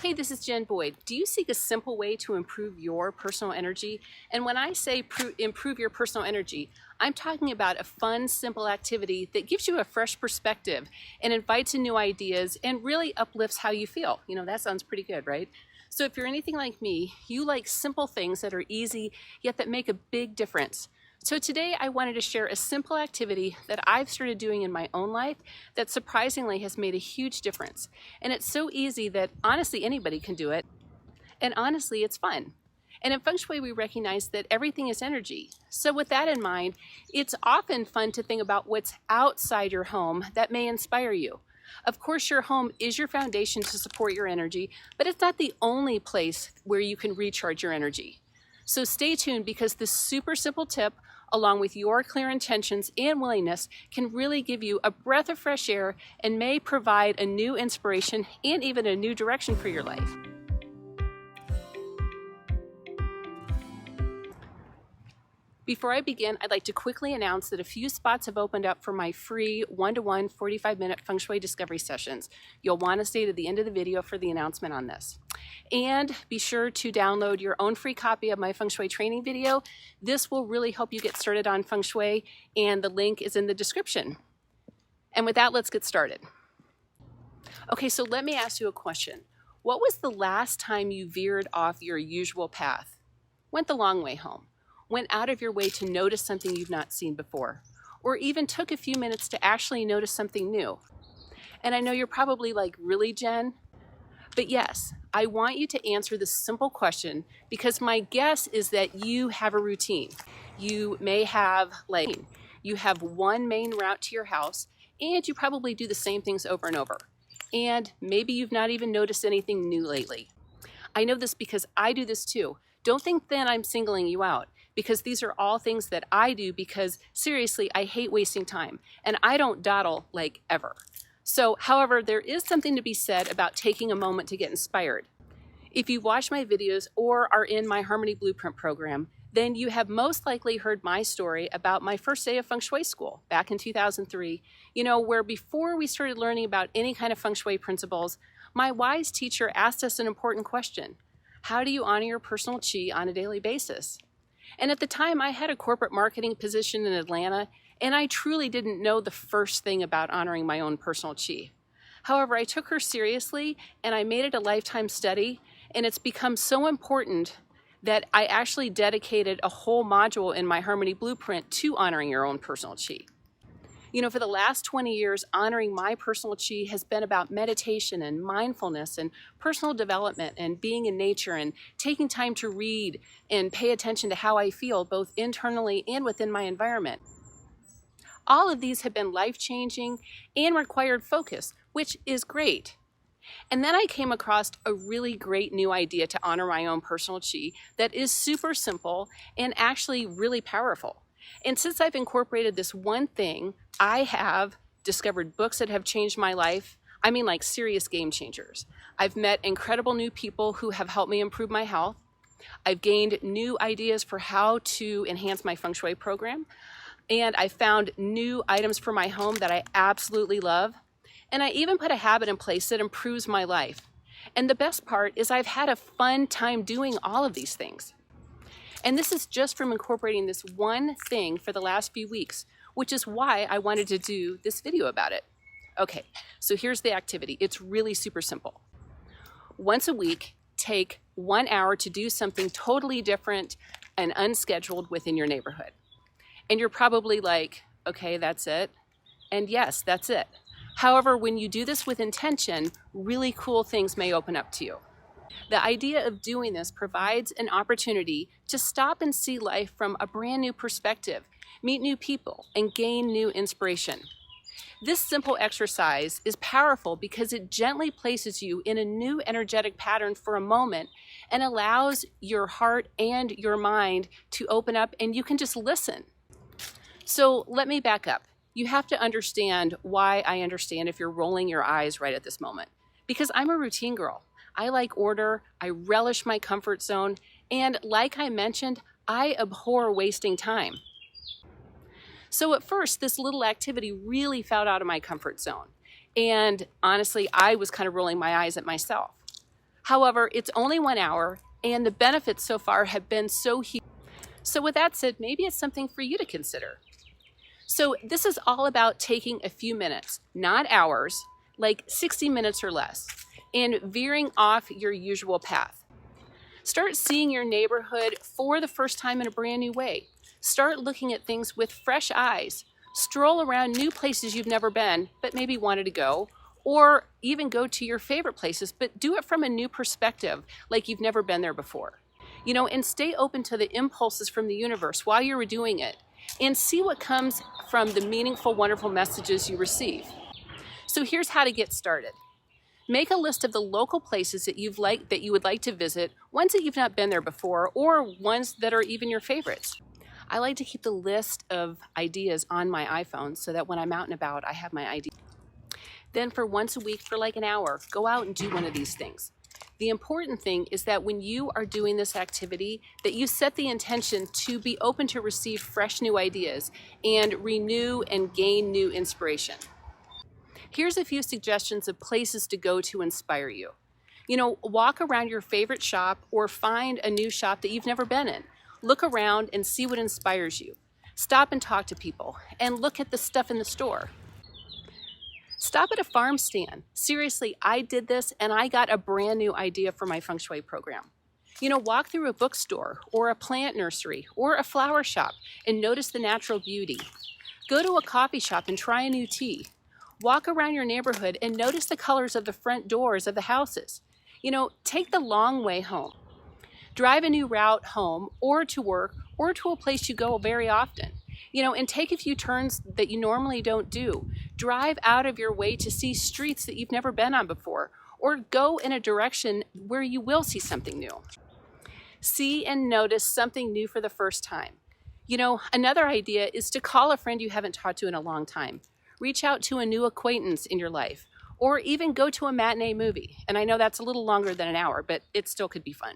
Hey, this is Jen Boyd. Do you seek a simple way to improve your personal energy? And when I say improve your personal energy, I'm talking about a fun, simple activity that gives you a fresh perspective and invites in new ideas and really uplifts how you feel. You know, that sounds pretty good, right? So if you're anything like me, you like simple things that are easy, yet that make a big difference. So today I wanted to share a simple activity that I've started doing in my own life that surprisingly has made a huge difference. And it's so easy that honestly anybody can do it. And honestly, it's fun. And in Feng Shui, we recognize that everything is energy. So with that in mind, it's often fun to think about what's outside your home that may inspire you. Of course, your home is your foundation to support your energy, but it's not the only place where you can recharge your energy. So stay tuned because this super simple tip, along with your clear intentions and willingness, can really give you a breath of fresh air and may provide a new inspiration and even a new direction for your life. Before I begin, I'd like to quickly announce that a few spots have opened up for my free one-to-one 45-minute Feng Shui discovery sessions. You'll want to stay to the end of the video for the announcement on this. And be sure to download your own free copy of my Feng Shui training video. This will really help you get started on Feng Shui, and the link is in the description. And with that, let's get started. Okay, so let me ask you a question. What was the last time you veered off your usual path? Went the long way home? Went out of your way to notice something you've not seen before? Or even took a few minutes to actually notice something new? And I know you're probably like, really, Jen? But yes, I want you to answer this simple question because my guess is that you have a routine. You may have you have one main route to your house and you probably do the same things over and over. And maybe you've not even noticed anything new lately. I know this because I do this too. Don't think then I'm singling you out because these are all things that I do because seriously, I hate wasting time and I don't dawdle like ever. So, however, there is something to be said about taking a moment to get inspired. If you watch my videos or are in my Harmony Blueprint program, then you have most likely heard my story about my first day of Feng Shui school back in 2003, where before we started learning about any kind of Feng Shui principles, my wise teacher asked us an important question. How do you honor your personal chi on a daily basis? And at the time, I had a corporate marketing position in Atlanta, and I truly didn't know the first thing about honoring my own personal chi. However, I took her seriously, and I made it a lifetime study, and it's become so important that I actually dedicated a whole module in my Harmony Blueprint to honoring your own personal chi. For the last 20 years, honoring my personal chi has been about meditation and mindfulness and personal development and being in nature and taking time to read and pay attention to how I feel both internally and within my environment. All of these have been life-changing and required focus, which is great. And then I came across a really great new idea to honor my own personal chi that is super simple and actually really powerful. And since I've incorporated this one thing, I have discovered books that have changed my life. I mean, like serious game changers. I've met incredible new people who have helped me improve my health. I've gained new ideas for how to enhance my Feng Shui program. And I found new items for my home that I absolutely love. And I even put a habit in place that improves my life. And the best part is I've had a fun time doing all of these things. And this is just from incorporating this one thing for the last few weeks, which is why I wanted to do this video about it. Okay, so here's the activity. It's really super simple. Once a week, take 1 hour to do something totally different and unscheduled within your neighborhood. And you're probably like, okay, that's it. And yes, that's it. However, when you do this with intention, really cool things may open up to you. The idea of doing this provides an opportunity to stop and see life from a brand new perspective, meet new people, and gain new inspiration. This simple exercise is powerful because it gently places you in a new energetic pattern for a moment and allows your heart and your mind to open up and you can just listen. So let me back up. You have to understand why I understand if you're rolling your eyes right at this moment. Because I'm a routine girl. I like order, I relish my comfort zone, and like I mentioned, I abhor wasting time. So at first, this little activity really felt out of my comfort zone. And honestly, I was kind of rolling my eyes at myself. However, it's only 1 hour and the benefits so far have been so huge. So with that said, maybe it's something for you to consider. So this is all about taking a few minutes, not hours, like 60 minutes or less, and veering off your usual path. Start seeing your neighborhood for the first time in a brand new way. Start looking at things with fresh eyes. Stroll around new places you've never been, but maybe wanted to go, or even go to your favorite places, but do it from a new perspective, like you've never been there before. And stay open to the impulses from the universe while you're doing it, and see what comes from the meaningful, wonderful messages you receive. So here's how to get started. Make a list of the local places that you would like to visit, ones that you've not been there before, or ones that are even your favorites. I like to keep the list of ideas on my iPhone so that when I'm out and about, I have my idea. Then for once a week for like an hour, go out and do one of these things. The important thing is that when you are doing this activity, that you set the intention to be open to receive fresh new ideas and renew and gain new inspiration. Here's a few suggestions of places to go to inspire you. Walk around your favorite shop or find a new shop that you've never been in. Look around and see what inspires you. Stop and talk to people and look at the stuff in the store. Stop at a farm stand. Seriously, I did this and I got a brand new idea for my Feng Shui program. Walk through a bookstore or a plant nursery or a flower shop and notice the natural beauty. Go to a coffee shop and try a new tea. Walk around your neighborhood and notice the colors of the front doors of the houses. Take the long way home. Drive a new route home or to work or to a place you go very often. And take a few turns that you normally don't do. Drive out of your way to see streets that you've never been on before, or go in a direction where you will see something new. See and notice something new for the first time. Another idea is to call a friend you haven't talked to in a long time. Reach out to a new acquaintance in your life, or even go to a matinee movie. And I know that's a little longer than an hour, but it still could be fun.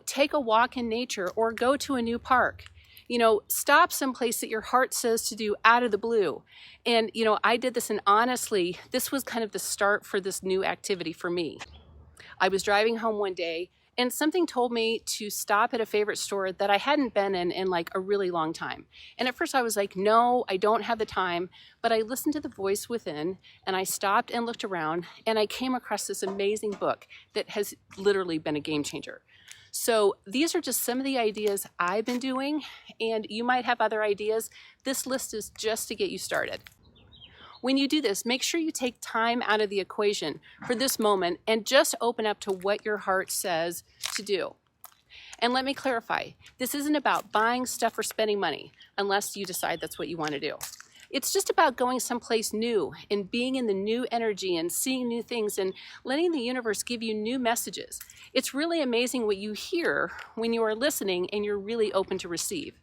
Take a walk in nature or go to a new park. Stop someplace that your heart says to do out of the blue. And, I did this, and honestly, this was kind of the start for this new activity for me. I was driving home one day and something told me to stop at a favorite store that I hadn't been in like a really long time. And at first I was like, no, I don't have the time. But I listened to the voice within and I stopped and looked around and I came across this amazing book that has literally been a game changer. So these are just some of the ideas I've been doing, and you might have other ideas. This list is just to get you started. When you do this, make sure you take time out of the equation for this moment and just open up to what your heart says to do. And let me clarify, this isn't about buying stuff or spending money, unless you decide that's what you want to do. It's just about going someplace new and being in the new energy and seeing new things and letting the universe give you new messages. It's really amazing what you hear when you are listening and you're really open to receive.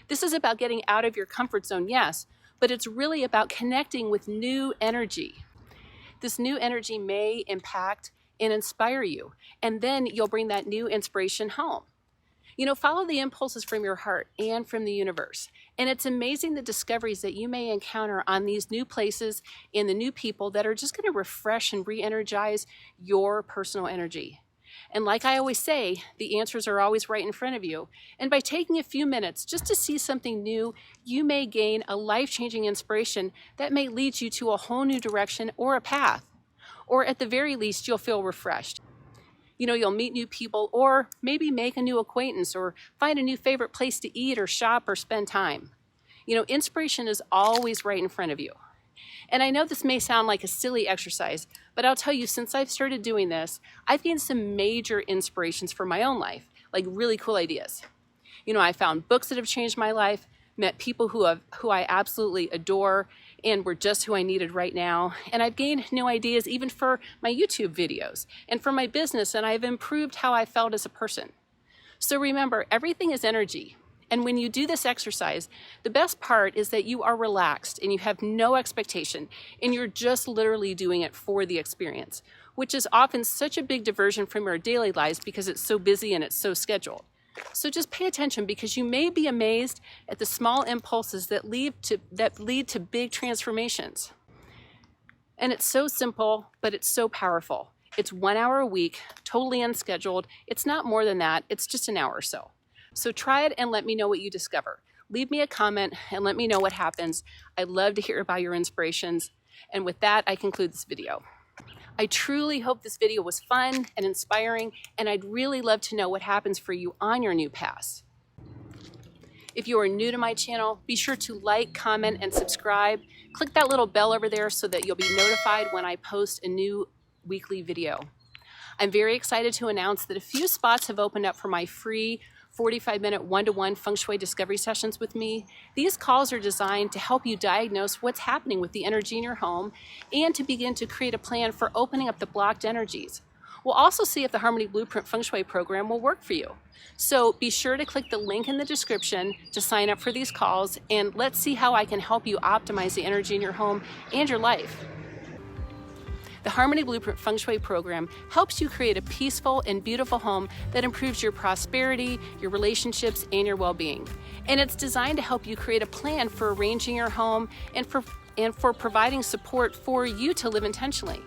This is about getting out of your comfort zone, yes, but it's really about connecting with new energy. This new energy may impact and inspire you, and then you'll bring that new inspiration home. Follow the impulses from your heart and from the universe. And it's amazing the discoveries that you may encounter on these new places and the new people that are just going to refresh and re-energize your personal energy. And like I always say, the answers are always right in front of you. And by taking a few minutes just to see something new, you may gain a life-changing inspiration that may lead you to a whole new direction or a path. Or at the very least, you'll feel refreshed. You'll meet new people or maybe make a new acquaintance or find a new favorite place to eat or shop or spend time. Inspiration is always right in front of you. And I know this may sound like a silly exercise, but I'll tell you, since I've started doing this, I've gained some major inspirations for my own life, like really cool ideas. I found books that have changed my life, met people who I absolutely adore and were just who I needed right now. And I've gained new ideas even for my YouTube videos and for my business, and I've improved how I felt as a person. So remember, everything is energy. And when you do this exercise, the best part is that you are relaxed and you have no expectation and you're just literally doing it for the experience, which is often such a big diversion from our daily lives because it's so busy and it's so scheduled. So just pay attention, because you may be amazed at the small impulses that lead to big transformations. And it's so simple, but it's so powerful. It's 1 hour a week, totally unscheduled. It's not more than that, it's just an hour or so. So try it and let me know what you discover. Leave me a comment and let me know what happens. I'd love to hear about your inspirations. And with that, I conclude this video. I truly hope this video was fun and inspiring, and I'd really love to know what happens for you on your new paths. If you are new to my channel, be sure to like, comment, and subscribe. Click that little bell over there so that you'll be notified when I post a new weekly video. I'm very excited to announce that a few spots have opened up for my free 45-minute one-to-one Feng Shui discovery sessions with me. These calls are designed to help you diagnose what's happening with the energy in your home and to begin to create a plan for opening up the blocked energies. We'll also see if the Harmony Blueprint Feng Shui program will work for you. So be sure to click the link in the description to sign up for these calls, and let's see how I can help you optimize the energy in your home and your life. The Harmony Blueprint Feng Shui program helps you create a peaceful and beautiful home that improves your prosperity, your relationships, and your well-being. And it's designed to help you create a plan for arranging your home and for providing support for you to live intentionally.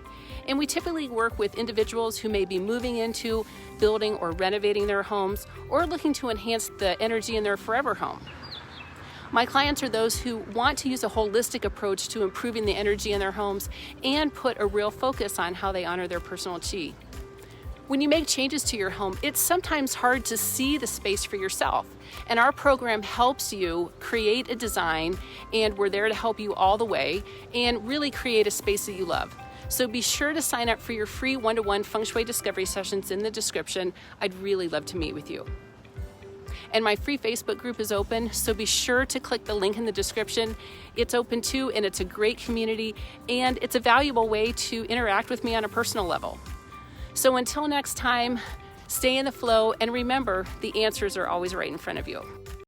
And we typically work with individuals who may be moving into, building, or renovating their homes, or looking to enhance the energy in their forever home. My clients are those who want to use a holistic approach to improving the energy in their homes and put a real focus on how they honor their personal chi. When you make changes to your home, it's sometimes hard to see the space for yourself. And our program helps you create a design, and we're there to help you all the way and really create a space that you love. So be sure to sign up for your free one-to-one Feng Shui discovery sessions in the description. I'd really love to meet with you. And my free Facebook group is open, so be sure to click the link in the description. It's open too, and it's a great community, and it's a valuable way to interact with me on a personal level. So until next time, stay in the flow, and remember, the answers are always right in front of you.